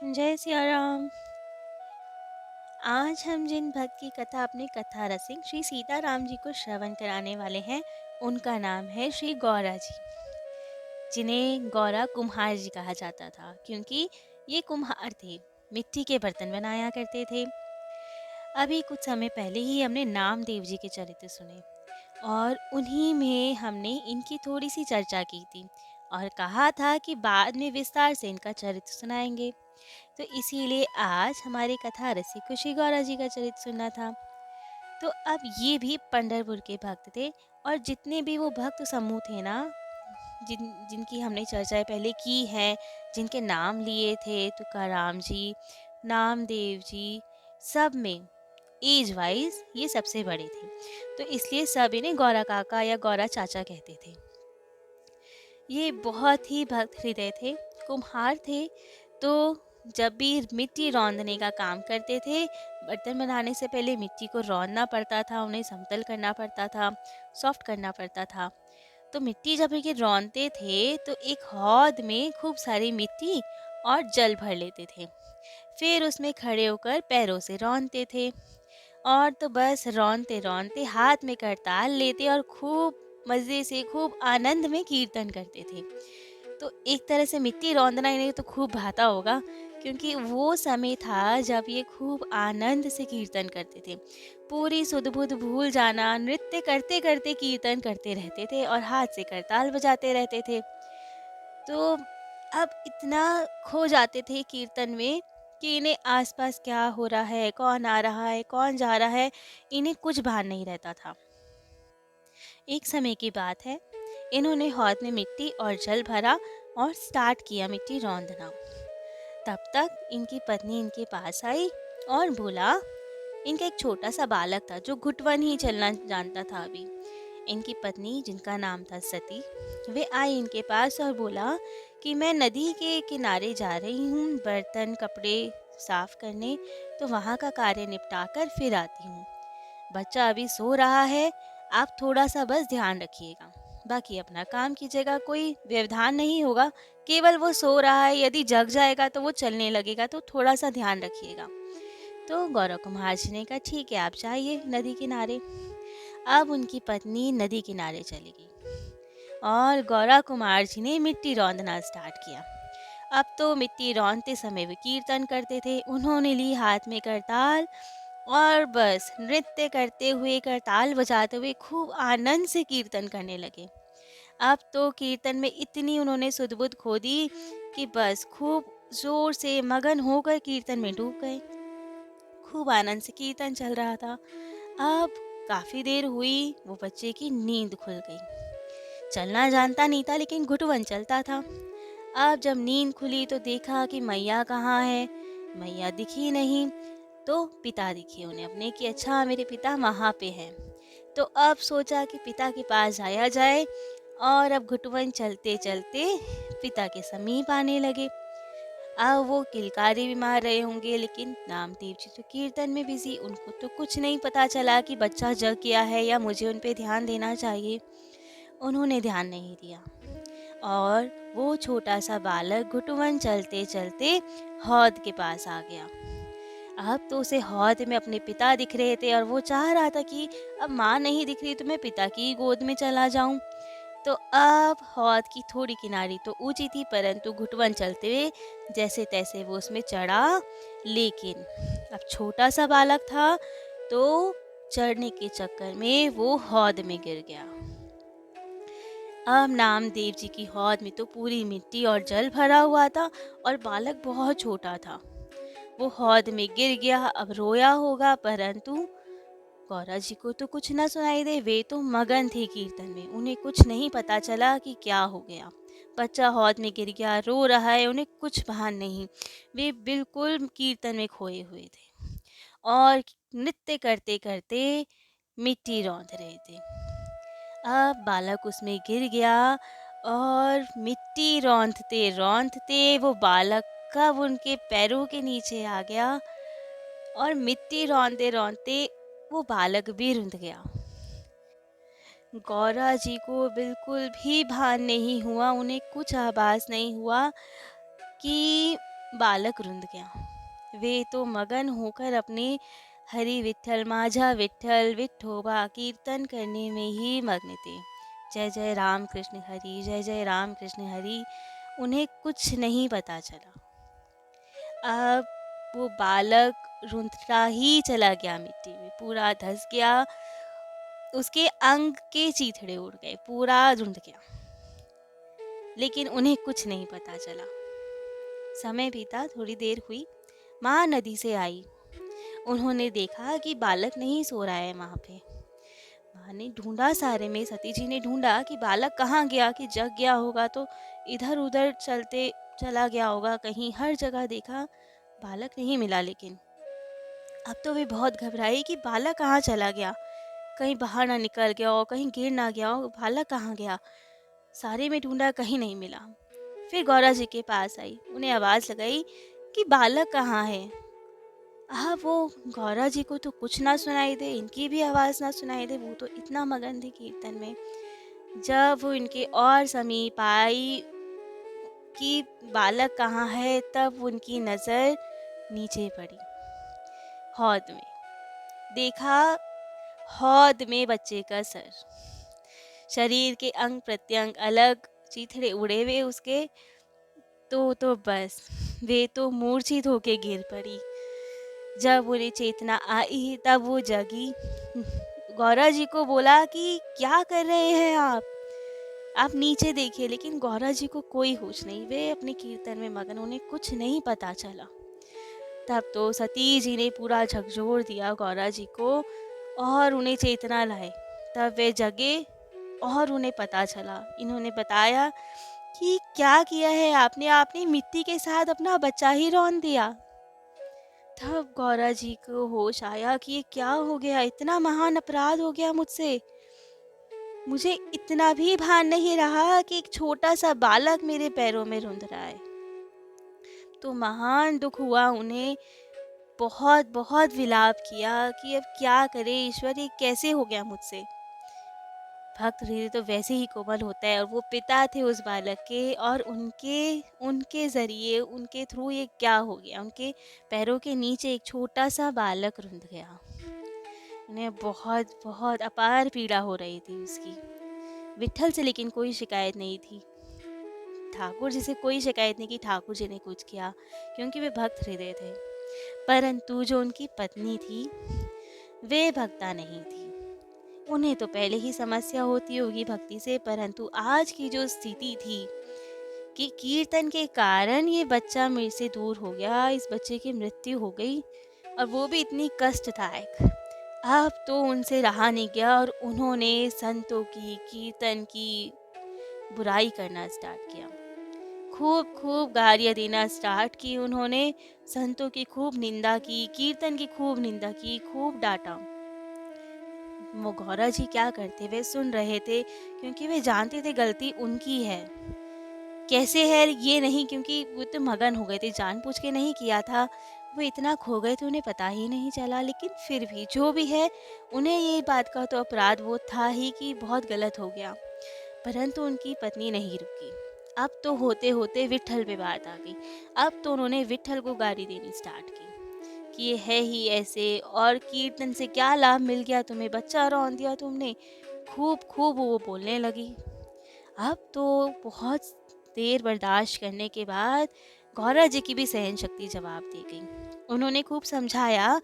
जय सिया राम। आज हम जिन भक्त की कथा अपने कथा रसिक श्री सीताराम जी को श्रवण कराने वाले हैं, उनका नाम है श्री गौरा जी, जिन्हें गौरा कुम्हार जी कहा जाता था, क्योंकि ये कुम्हार थे, मिट्टी के बर्तन बनाया करते थे। अभी कुछ समय पहले ही हमने नामदेव जी के चरित्र सुने और उन्हीं में हमने इनकी थोड़ी सी चर्चा की थी और कहा था कि बाद में विस्तार से इनका चरित्र सुनाएंगे। तो इसीलिए आज हमारी कथा रसिक को श्री गौरा जी का चरित्र सुनना था। तो अब ये भी पंढरपुर के भक्त थे और जितने भी वो भक्त समूह थे ना, जिनकी हमने चर्चाएं पहले की हैं, जिनके नाम लिए थे तुकाराम जी, नामदेव जी, सब में एज वाइज ये सबसे बड़े थे, तो इसलिए सब इन्हें गौरा काका या गौरा चाचा कहते थे। ये बहुत ही भक्त हृदय थे, कुम्हार थे। तो जब भी मिट्टी रौंदने का काम करते थे, बर्तन बनाने से पहले मिट्टी को रौंदना पड़ता था, उन्हें समतल करना पड़ता था, सॉफ्ट करना पड़ता था। तो मिट्टी जब ये रौंदते थे तो एक हौद में खूब सारी मिट्टी और जल भर लेते थे, फिर उसमें खड़े होकर पैरों से रौंदते थे और तो बस रौंदते रौंदते हाथ में करताल लेते और खूब मज़े से खूब आनंद में कीर्तन करते थे। तो एक तरह से मिट्टी रौंदना इन्हें तो खूब भाता होगा, क्योंकि वो समय था जब ये खूब आनंद से कीर्तन करते थे। पूरी सुध बुध भूल जाना, नृत्य करते करते कीर्तन करते रहते थे और हाथ से करताल बजाते रहते थे। तो अब इतना खो जाते थे कीर्तन में कि इन्हें आसपास क्या हो रहा है, कौन आ रहा है, कौन जा रहा है, इन्हें कुछ भान नहीं रहता था। एक समय की बात है, इन्होंने हौद में मिट्टी और जल भरा और स्टार्ट किया मिट्टी रौंदना। तब तक इनकी पत्नी इनके पास आई और बोला, इनका एक छोटा सा बालक था जो घुटवन ही चलना जानता था अभी। इनकी पत्नी, जिनका नाम था सती, वे आई इनके पास और बोला कि मैं नदी के किनारे जा रही हूँ बर्तन कपड़े साफ करने, तो वहाँ का कार्य निपटा कर फिर आती हूँ। बच्चा अभी सो रहा है, आप थोड़ा सा बस ध्यान रखिएगा, बाकी अपना काम कीजिएगा, कोई व्यवधान नहीं होगा, केवल वो सो रहा है, यदि जग जाएगा तो वो चलने लगेगा, तो थोड़ा सा ध्यान रखिएगा। तो गौरव कुमार जी ने कहा ठीक है, आप जाइए नदी किनारे। अब उनकी पत्नी नदी किनारे चली गई और गौरा कुमार जी ने मिट्टी रौंदना स्टार्ट किया। अब तो मिट्टी रौंदते समय वे कीर्तन करते थे, उन्होंने ली हाथ में करताल और बस नृत्य करते हुए, करताल बजाते हुए खूब आनंद से कीर्तन करने लगे। अब तो कीर्तन में इतनी उन्होंने सुध-बुध खो दी कि बस खूब जोर से मगन होकर कीर्तन में डूब गए। खूब आनंद से कीर्तन चल रहा था। अब काफी देर हुई, वो बच्चे की नींद खुल गई। चलना जानता नहीं था लेकिन घुटवन चलता था। अब जब नींद खुली तो देखा कि मैया कहाँ है। मैया दिखी नहीं, तो पिता दिखे उन्हें अपने कि अच्छा मेरे पिता वहाँ पे हैं। तो अब सोचा कि पिता के पास जाया जाए और अब घुटवन चलते चलते पिता के समीप आने लगे। अब वो किलकारी भी मार रहे होंगे, लेकिन नामदेव जी तो कीर्तन में बिजी, उनको तो कुछ नहीं पता चला कि बच्चा जग गया है या मुझे उन पे ध्यान देना चाहिए। उन्होंने ध्यान नहीं दिया और वो छोटा सा बालक घुटवन चलते चलते हौद के पास आ गया। अब तो उसे हौद में अपने पिता दिख रहे थे और वो चाह रहा था कि अब माँ नहीं दिख रही तो मैं पिता की गोद में चला जाऊं। तो अब हौद की थोड़ी किनारी तो ऊंची थी, परंतु घुटवन चलते हुए जैसे तैसे वो उसमें चढ़ा, लेकिन अब छोटा सा बालक था तो चढ़ने के चक्कर में वो हौद में गिर गया। अब नामदेव जी की हौद में तो पूरी मिट्टी और जल भरा हुआ था और बालक बहुत छोटा था। वो हौद में गिर गया, अब रोया होगा, परंतु गौरा जी को तो कुछ ना सुनाई दे, वे तो मगन थे कीर्तन में, उन्हें कुछ नहीं पता चला कि क्या हो गया। बच्चा हौद में गिर गया, रो रहा है, उन्हें कुछ भान नहीं। वे बिल्कुल कीर्तन में खोए हुए थे और नृत्य करते करते मिट्टी रौंद रहे थे। अब बालक उसमें गिर गया और मिट्टी रौंदते रौंदते वो बालक कब उनके पैरों के नीचे आ गया और मिट्टी रौंदते रौंदते वो बालक भी रुंध गया। गौरा जी को बिल्कुल भी भान नहीं हुआ, उन्हें कुछ आभास नहीं हुआ कि बालक रुंध गया। वे तो मगन होकर अपने हरि विठ्ठल माझा विठ्ठल विठोबा कीर्तन करने में ही मग्न थे। जय जय राम कृष्ण हरि, जय जय राम कृष्ण हरि। उन्हें कुछ नहीं पता चला। अब वो बालक रुंधता ही चला गया, मिट्टी में पूरा धंस गया। उसके अंग के चीथड़े उड़ गए, पूरा रुंध गया, लेकिन उन्हें कुछ नहीं पता चला। समय बीता, थोड़ी देर हुई, माँ नदी से आई। उन्होंने देखा कि बालक नहीं सो रहा है वहाँ पे। माँ ने ढूंढा सारे में, सती जी ने ढूंढा कि बालक कहाँ गया, कि जग गया होगा तो इधर उधर चलते चला गया होगा कहीं। हर जगह देखा, बालक नहीं मिला। लेकिन अब तो वे बहुत घबराई कि बालक कहाँ चला गया, कहीं बाहर ना निकल गया हो, कहीं गिर ना गया हो, बालक कहाँ गया। सारे में ढूंढा, कहीं नहीं मिला। फिर गौरा जी के पास आई, उन्हें आवाज़ लगाई कि बालक कहाँ है। वो गौरा जी को तो कुछ ना सुनाई दे, इनकी भी आवाज़ ना सुनाई दे, वो तो इतना मगन थे कीर्तन में। जब वो इनके और समीप आई कि बालक कहाँ है, तब उनकी नज़र नीचे पड़ी, हौद में। देखा, हौद में बच्चे का सर, शरीर के अंग प्रत्यंग अलग, चीथड़े उड़े हुए उसके। तो बस वे तो मूर्छित होके गिर पड़ी। जब उन्हें चेतना आई तब वो जगी। गौरा जी को बोला कि क्या कर रहे हैं आप नीचे देखिए। लेकिन गौरा जी को कोई होश नहीं, वे अपने कीर्तन में मगन, उन्हें कुछ नहीं पता चला। तब तो सती जी ने पूरा झकझोर दिया गौरा जी को और उन्हें चेतना लाए। तब वे जगे और उन्हें पता चला। इन्होंने बताया कि क्या किया है आपने, आपने मिट्टी के साथ अपना बच्चा ही रौंद दिया। तब गौरा जी को होश आया कि ये क्या हो गया, इतना महान अपराध हो गया मुझसे। मुझे इतना भी भान नहीं रहा कि एक छोटा सा बालक मेरे पैरों में रुंध रहा है। तो महान दुख हुआ उन्हें, बहुत बहुत विलाप किया कि अब क्या करे ईश्वर, ये कैसे हो गया मुझसे। भक्त हृदय तो वैसे ही कोमल होता है, और वो पिता थे उस बालक के, और उनके उनके ज़रिए, उनके थ्रू ये क्या हो गया। उनके पैरों के नीचे एक छोटा सा बालक रुंध गया। उन्हें बहुत बहुत अपार पीड़ा हो रही थी उसकी। विट्ठल से लेकिन कोई शिकायत नहीं थी, ठाकुर जी से कोई शिकायत नहीं कि ठाकुर जी ने कुछ किया, क्योंकि वे भक्त हृदय थे। परंतु जो उनकी पत्नी थी, वे भक्ता नहीं थी। उन्हें तो पहले ही समस्या होती होगी भक्ति से, परंतु आज की जो स्थिति थी कि कीर्तन के कारण ये बच्चा मेरे से दूर हो गया, इस बच्चे की मृत्यु हो गई, और वो भी इतनी कष्टदायक। अब तो उनसे रहा नहीं गया और उन्होंने संतों की, कीर्तन की बुराई करना स्टार्ट किया। खूब खूब गालियाँ देना स्टार्ट की उन्होंने, संतों की खूब निंदा की, कीर्तन की खूब निंदा की, खूब डांटा। वो गौरा जी क्या करते, वे सुन रहे थे, क्योंकि वे जानते थे गलती उनकी है। कैसे है ये नहीं, क्योंकि वो तो मगन हो गए थे, जानबूझ के नहीं किया था, वो इतना खो गए थे उन्हें पता ही नहीं चला। लेकिन फिर भी जो भी है, उन्हें ये बात का तो अपराध वो था ही कि बहुत गलत हो गया। परंतु उनकी पत्नी नहीं रुकी। अब तो होते होते विट्ठल पे बात आ गई। अब तो उन्होंने विट्ठल को गाली देनी स्टार्ट की कि ये है ही ऐसे, और कीर्तन से क्या लाभ मिल गया तुम्हें, बच्चा रौंद दिया तुमने। खूब खूब वो बोलने लगी। अब तो बहुत देर बर्दाश्त करने के बाद गौरा जी की भी सहन शक्ति जवाब दे गई। उन्होंने खूब समझाया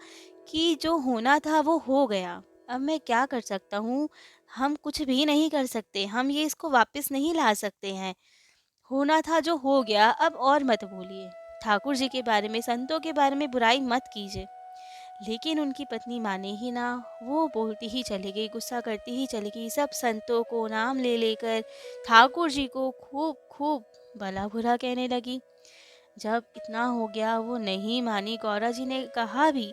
कि जो होना था वो हो गया, अब मैं क्या कर सकता हूँ, हम कुछ भी नहीं कर सकते, हम ये इसको वापस नहीं ला सकते हैं। होना था जो हो गया, अब और मत बोलिए, ठाकुर जी के बारे में, संतों के बारे में बुराई मत कीजिए। लेकिन उनकी पत्नी माने ही ना, वो बोलती ही चली गई, गुस्सा करती ही चली गई, सब संतों को नाम ले लेकर ठाकुर जी को खूब खूब भला बुरा कहने लगी। जब इतना हो गया, वो नहीं मानी। गौरा जी ने कहा भी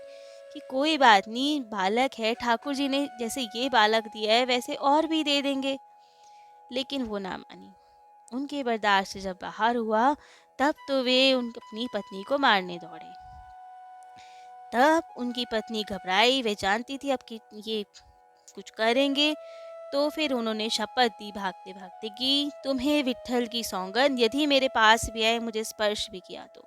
कि कोई बात नहीं, बालक है, ठाकुर जी ने जैसे ये बालक दिया है वैसे और भी दे देंगे। लेकिन वो ना मानी। उनके बर्दाश्त से जब बाहर हुआ, तब तो वे अपनी पत्नी को मारने दौड़े। तब उनकी पत्नी घबराई, वे जानती थी अब कि ये कुछ करेंगे। तो फिर उन्होंने शपथ दी भागते भागते कि तुम्हें विट्ठल की सौगंध, यदि मेरे पास भी आए, मुझे स्पर्श भी किया तो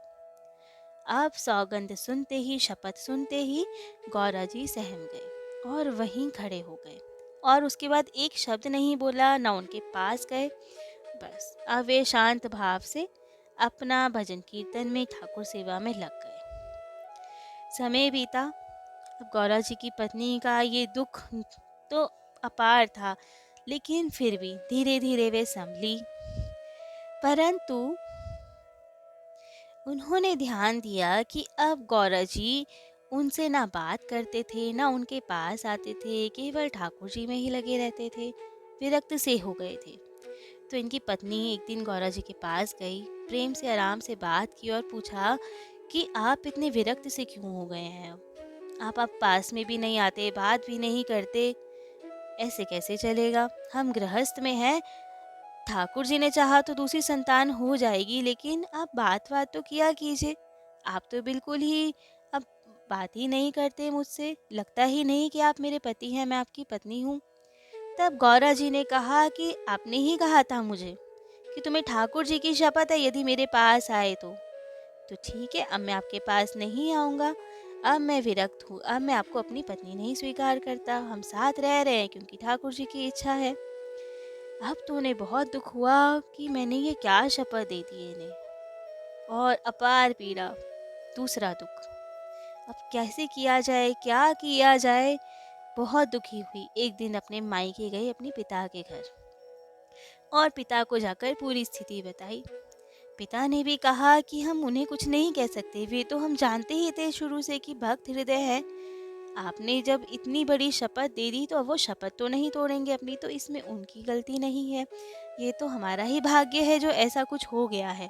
अब सौगंध सुनते ही, शपथ सुनते ही गौरा जी सहम गए और वहीं खड़े हो गए और उसके बाद एक शब्द नहीं बोला, ना उनके पास गए। बस अब वे शांत भाव से अपना भजन कीर्तन में, ठाकुर सेवा में लग गए। समय बीता। अब गौरा जी की पत्नी का ये दुख तो अपार था, लेकिन फिर भी धीरे धीरे वे संभली। परंतु उन्होंने ध्यान दिया कि अब गौरा जी उनसे ना बात करते थे, ना उनके पास आते थे, केवल ठाकुर जी में ही लगे रहते थे, विरक्त से हो गए थे। तो इनकी पत्नी एक दिन गौरा जी के पास गई, प्रेम से आराम से बात की और पूछा कि आप इतने विरक्त से क्यों हो गए हैं? आप पास में भी नहीं आते, बात भी नहीं करते, ऐसे कैसे चलेगा? हम गृहस्थ में हैं, ठाकुर जी ने चाहा तो दूसरी संतान हो जाएगी, लेकिन आप बात तो किया कीजिए। आप तो बिल्कुल ही अब बात ही नहीं करते मुझसे, लगता ही नहीं कि आप मेरे पति हैं, मैं आपकी पत्नी हूँ। तब गौरा जी ने कहा कि आपने ही कहा था मुझे कि तुम्हें ठाकुर जी की शपथ है यदि मेरे पास आए तो ठीक है, अब मैं आपके पास नहीं आऊँगा। अब मैं विरक्त हूँ, अब मैं आपको अपनी पत्नी नहीं स्वीकार करता, हम साथ रह रहे हैं क्योंकि ठाकुर जी की इच्छा है। अब तो उन्हें बहुत दुख हुआ कि मैंने ये क्या शपथ दे दी इन्हें, और अपार पीड़ा, दूसरा दुख। अब कैसे किया जाए, क्या किया जाए? बहुत दुखी हुई। एक दिन अपने मायके गई, अपने पिता के घर, और पिता को जाकर पूरी स्थिति बताई। पिता ने भी कहा कि हम उन्हें कुछ नहीं कह सकते, वे तो हम जानते ही थे शुरू से कि भक्त हृदय है। आपने जब इतनी बड़ी शपथ दे दी तो अब वो शपथ तो नहीं तोड़ेंगे अपनी, तो इसमें उनकी गलती नहीं है। ये तो हमारा ही भाग्य है जो ऐसा कुछ हो गया है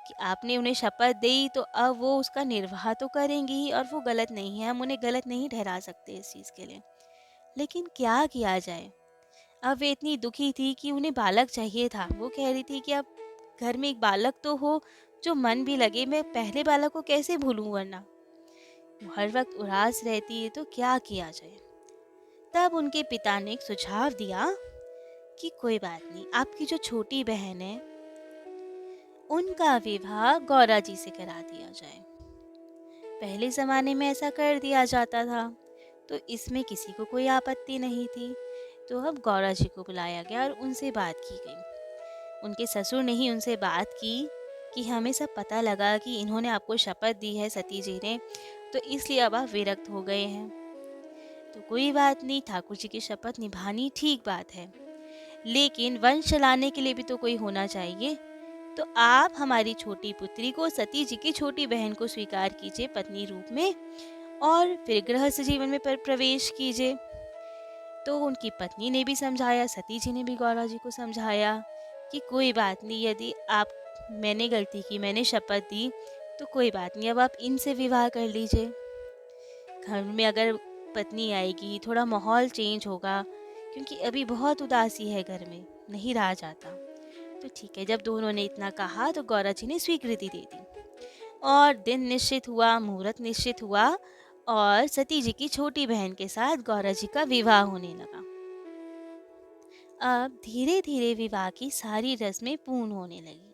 कि आपने उन्हें शपथ दी, तो अब वो उसका निर्वाह तो करेंगी ही, और वो गलत नहीं है, हम उन्हें गलत नहीं ठहरा सकते इस चीज़ के लिए। लेकिन क्या किया जाए? अब वे इतनी दुखी थी कि उन्हें बालक चाहिए था। वो कह रही थी कि अब घर में एक बालक तो हो जो मन भी लगे, मैं पहले बालक को कैसे भूलूं, वरना वो हर वक्त उदास रहती है, तो क्या किया जाए? तब उनके पिता ने एक सुझाव दिया कि कोई बात नहीं, आपकी जो छोटी बहन है उनका विवाह गौरा जी से करा दिया जाए। पहले ज़माने में ऐसा कर दिया जाता था, तो इसमें किसी को कोई आपत्ति नहीं थी। तो अब गौरा जी को बुलाया गया और उनसे बात की गई। उनके ससुर ने ही उनसे बात की कि हमें सब पता लगा कि इन्होंने आपको शपथ दी है सती जी ने, तो इसलिए अब आप विरक्त हो गए हैं। तो कोई बात नहीं, ठाकुर जी की शपथ निभानी ठीक बात है, लेकिन वंश चलाने के लिए भी तो कोई होना चाहिए। तो आप हमारी छोटी पुत्री को, सती जी की छोटी बहन को स्वीकार कीजिए पत्नी रूप में, और फिर गृहस्थ जीवन में प्रवेश कीजिए। तो उनकी पत्नी ने भी समझाया, सती जी ने भी गौरा जी को समझाया कि कोई बात नहीं, यदि आप, मैंने गलती की, मैंने शपथ दी, तो कोई बात नहीं, अब आप इनसे विवाह कर लीजिए। घर में अगर पत्नी आएगी, थोड़ा माहौल चेंज होगा, क्योंकि अभी बहुत उदासी है घर में, नहीं रहा जाता। तो ठीक है, जब दोनों ने इतना कहा तो गौरा जी ने स्वीकृति दे दी, और दिन निश्चित हुआ, मुहूर्त निश्चित हुआ, और सती जी की छोटी बहन के साथ गौरा जी का विवाह होने लगा। अब धीरे धीरे विवाह की सारी रस्में पूर्ण होने लगी।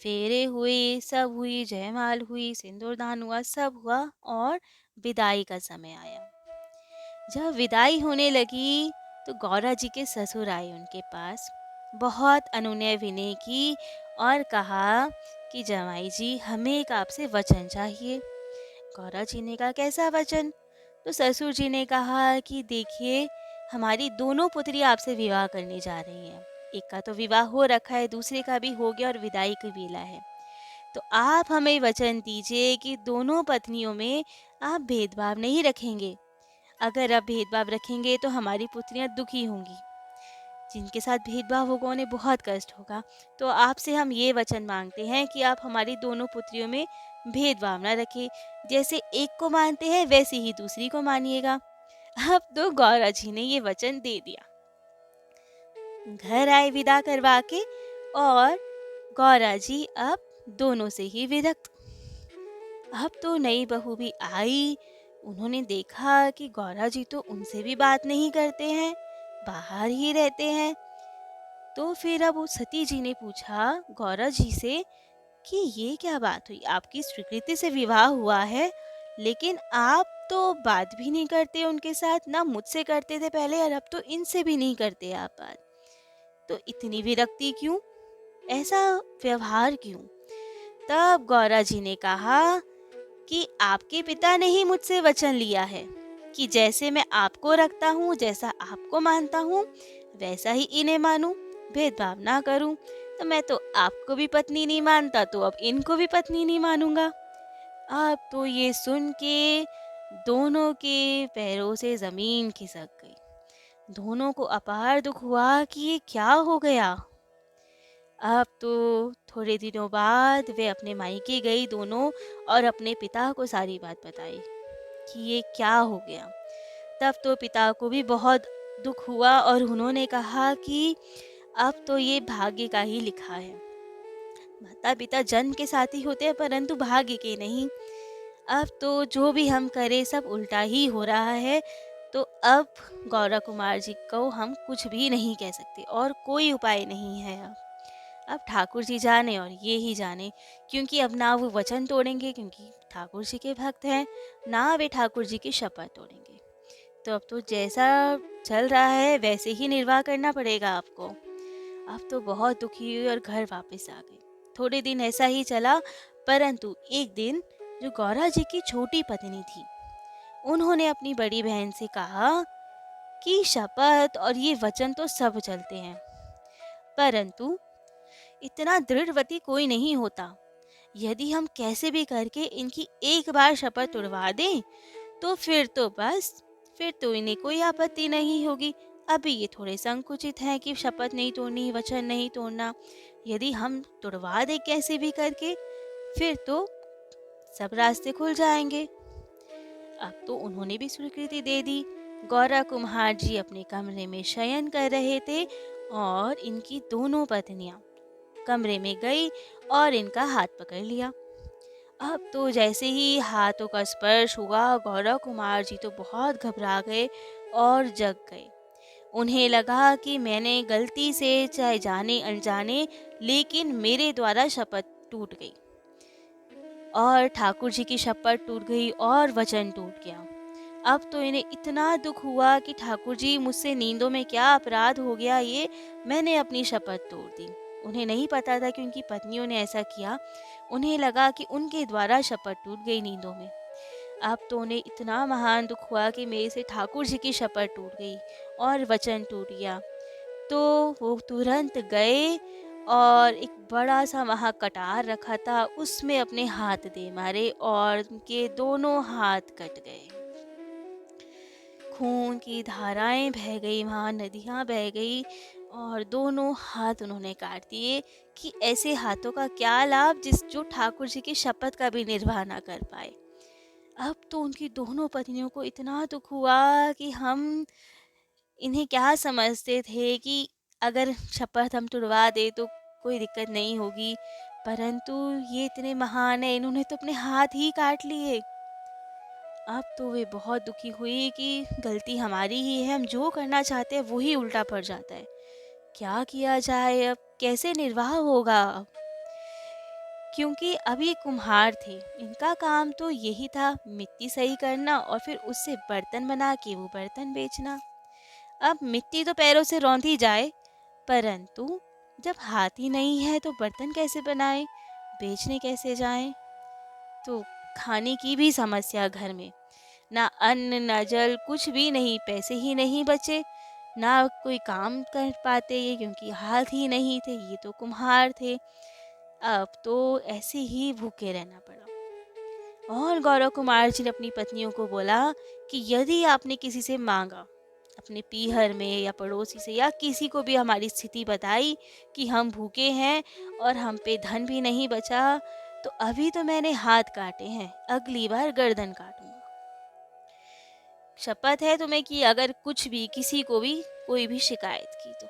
फेरे हुए, सब हुई, जयमाल हुई, सिंदूरदान हुआ, सब हुआ, और विदाई का समय आया। जब विदाई होने लगी तो गौरा जी के ससुर आए उनके पास, बहुत अनुनय विनय की और कहा कि जमाई जी, हमें एक आपसे वचन चाहिए। गौरा जी ने कहा, कैसा वचन? तो ससुर जी ने कहा कि देखिए, हमारी दोनों पुत्री आपसे विवाह करने जा रही हैं। एक का तो विवाह हो रखा है, दूसरे का भी हो गया, और विदाई की बेला है। तो आप हमें वचन दीजिए कि दोनों पत्नियों में आप भेदभाव नहीं रखेंगे। अगर आप भेदभाव रखेंगे तो हमारी पुत्रियां दुखी होंगी, जिनके साथ भेदभाव होगा उन्हें बहुत कष्ट होगा। तो आपसे हम ये वचन मांगते हैं कि आप हमारी दोनों पुत्रियों में भेदभाव ना रखें, जैसे एक को मानते हैं वैसे ही दूसरी को मानिएगा। अब तो गौरा जी ने ये वचन दे दिया। घर आए विदा करवा के, और गौरा जी अब दोनों से ही विरक्त। अब तो नई बहू भी आई, उन्होंने देखा कि गौरा जी तो उनसे भी बात नहीं करते हैं, बाहर ही रहते हैं। तो फिर अब उस सती जी ने पूछा गौरा जी से कि ये क्या बात हुई, आपकी स्वीकृति से विवाह हुआ है, लेकिन आप तो बात भी नहीं करते उनके साथ, ना मुझसे करते थे पहले और अब तो इनसे भी नहीं करते आप बात। तो इतनी विरक्ति क्यों? ऐसा व्यवहार क्यों? तब गौरा जी ने कहा कि आपके पिता ने ही मुझसे वचन लिया है कि जैसे मैं आपको रखता हूँ, जैसा आपको मानता हूँ, वैसा ही इन्हें मानूं, भेदभाव ना करूं। तो मैं तो आपको भी पत्नी नहीं मानता, तो अब इनको भी पत्नी नहीं मानूंगा। अब तो ये सुन के दोनों के पैरों से जमीन खिसक गई। दोनों को अपार दुख हुआ कि ये क्या हो गया। अब तो थोड़े दिनों बाद वे अपने मायके गई दोनों, और अपने पिता को सारी बात बताई कि ये क्या हो गया। तब तो पिता को भी बहुत दुख हुआ और उन्होंने कहा कि अब तो ये भाग्य का ही लिखा है। माता पिता जन्म के साथी होते हैं परंतु भाग्य के नहीं। अब तो जो भी हम करें सब उल्टा ही हो रहा है। तो अब गौरा कुमार जी को हम कुछ भी नहीं कह सकते और कोई उपाय नहीं है। अब ठाकुर जी जाने और ये ही जाने, क्योंकि अब ना वो वचन तोड़ेंगे क्योंकि ठाकुर जी के भक्त हैं, ना वे ठाकुर जी की शपथ तोड़ेंगे। तो अब तो जैसा चल रहा है वैसे ही निर्वाह करना पड़ेगा आपको। अब तो बहुत दुखी हुई और घर वापस आ गई। थोड़े दिन ऐसा ही चला, परंतु एक दिन जो गौरा जी की छोटी पत्नी थी, उन्होंने अपनी बड़ी बहन से कहा कि शपथ और ये वचन तो सब चलते हैं, परंतु इतना दृढ़वती कोई नहीं होता। यदि हम कैसे भी करके इनकी एक बार शपथ उड़वा दें तो फिर तो बस, फिर तो इन्हें कोई आपत्ति नहीं होगी। अभी ये थोड़े संकुचित हैं कि शपथ नहीं तोड़नी, वचन नहीं तोड़ना। यदि हम तुड़वा दें कैसे भी करके, फिर तो सब रास्ते खुल जाएंगे। अब तो उन्होंने भी स्वीकृति दे दी। गौरा कुम्हार जी अपने कमरे में शयन कर रहे थे और इनकी दोनों पत्नियां कमरे में गई और इनका हाथ पकड़ लिया। अब तो जैसे ही हाथों का स्पर्श हुआ, गौरव कुमार जी तो बहुत घबरा गए और जग गए। उन्हें लगा कि मैंने गलती से, चाहे जाने अनजाने, लेकिन मेरे द्वारा शपथ टूट गई और ठाकुर जी की शपथ टूट गई और वचन टूट गया। अब तो इन्हें इतना दुख हुआ कि ठाकुर जी, मुझसे नींदों में क्या अपराध हो गया, ये मैंने अपनी शपथ तोड़ दी। उन्हें नहीं पता था कि उनकी पत्नियों ने ऐसा किया। उन्हें लगा कि उनके द्वारा शपथ टूट गई नींदों में। अब तो उन्हें इतना महान दुख हुआ कि मेरे से ठाकुर जी की शपथ टूट गई और वचन टूट गया। तो वो तुरंत गए और एक बड़ा सा वहाँ कटार रखा था, उसमें अपने हाथ दे मारे और उनके दोनों हाथ कट गए। खून की धाराएं बह गई, वहाँ नदियाँ बह गई और दोनों हाथ उन्होंने काट दिए कि ऐसे हाथों का क्या लाभ जो ठाकुर जी की शपथ का भी निर्वाह ना कर पाए। अब तो उनकी दोनों पत्नियों को इतना दुख हुआ कि हम इन्हें क्या समझते थे कि अगर शपथ हम तुड़वा दे तो कोई दिक्कत नहीं होगी, परंतु ये इतने महान है, इन्होंने तो अपने हाथ ही काट लिए। अब तो वे बहुत दुखी हुई कि गलती हमारी ही है, हम जो करना चाहते हैं वही उल्टा पड़ जाता है। क्या किया जाए, अब कैसे निर्वाह होगा अब? क्योंकि अभी कुम्हार थे, इनका काम तो यही था, मिट्टी सही करना और फिर उससे बर्तन बना के वो बर्तन बेचना। अब मिट्टी तो पैरों से रौंदी जाए, परंतु जब हाथ ही नहीं है तो बर्तन कैसे बनाए, बेचने कैसे जाएं? तो खाने की भी समस्या घर में, ना अन्न ना जल, कुछ भी नहीं, पैसे ही नहीं बचे, ना कोई काम कर पाते ये क्योंकि हाथ ही नहीं थे, ये तो कुम्हार थे। अब तो ऐसे ही भूखे रहना पड़ा। और गौरव कुमार जी ने अपनी पत्नियों को बोला कि यदि आपने किसी से मांगा, अपने पीहर में या पड़ोसी से या किसी को भी हमारी स्थिति बताई कि हम भूखे हैं और हम पे धन भी नहीं बचा, तो अभी तो मैंने हाथ काटे हैं, अगली बार गर्दन काटूंगा। शपथ है तुम्हें कि अगर कुछ भी किसी को भी कोई भी शिकायत की तो।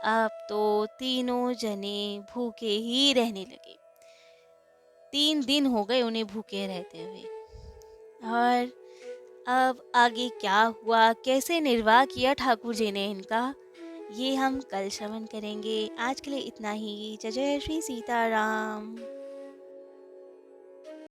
अब तो तीनों जने भूखे ही रहने लगे। 3 दिन हो गए उन्हें भूखे रहते हुए। और अब आगे क्या हुआ, कैसे निर्वाह किया ठाकुर जी ने इनका, ये हम कल श्रवण करेंगे। आज के लिए इतना ही। जय जय श्री सीताराम।